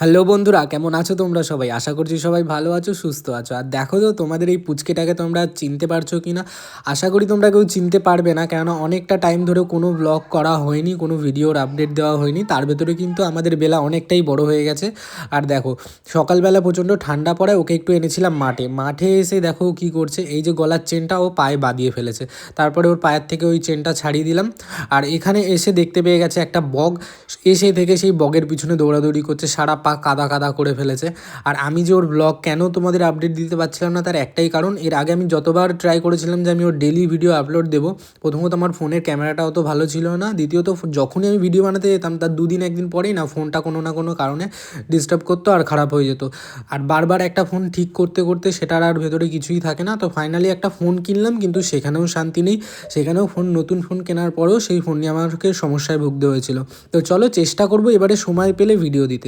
Hello বন্ধুরা, কেমন আছো তোমরা সবাই? আশা করছি সবাই ভালো আছো, সুস্থ আছো। আর দেখো তো তোমাদের এই পুচকেটাকে তোমরা চিনতে পারছো কি না? আশা করি তোমরা কেউ চিনতে পারবে না, কেননা অনেকটা টাইম ধরে কোনো ব্লগ করা হয়নি, কোনো ভিডিওর আপডেট দেওয়া হয়নি। তার ভেতরে কিন্তু আমাদের বেলা অনেকটাই বড় হয়ে গেছে। আর দেখো, সকালবেলা প্রচণ্ড ঠান্ডা পড়ায় ওকে একটু এনেছিলাম মাঠে এসে দেখো কি করছে, এই যে গলার চেনটা ও পায়ে বাঁধিয়ে ফেলেছে। তারপরে ওর পায়ের থেকে ওই চেনটা ছাড়িয়ে দিলাম। আর এখানে এসে দেখতে পেয়ে গেছে একটা বগ, এসে থেকে সেই বগের পিছনে দৌড়াদৌড়ি করছে, সারা পা কাদা কাদা করে ফেলেছে। আর আমি যে ওর ব্লগ কেন তোমাদের আপডেট দিতে পারছিলাম না, তার একটাই কারণ, এর আগে আমি যতবার ট্রাই করেছিলাম যে আমি ওর ডেলি ভিডিও আপলোড দেবো, প্রথমত আমার ফোনের ক্যামেরাটা অত ভালো ছিল না, দ্বিতীয়ত যখনই আমি ভিডিও বানাতে যেতাম তার দুদিন একদিন পরেই না ফোনটা কোনো না কোনো কারণে ডিস্টার্ব করতো আর খারাপ হয়ে যেত। আর বারবার একটা ফোন ঠিক করতে করতে সেটার আর ভেতরে কিছুই থাকে না। তো ফাইনালি একটা ফোন কিনলাম, কিন্তু সেখানেও শান্তি নেই। সেখানেও নতুন ফোন কেনার পরেও সেই ফোন নিয়ে আমাকে সমস্যায় ভুগতে হয়েছিল। তো চলো চেষ্টা করবো এবারে সময় পেলে ভিডিও দিতে।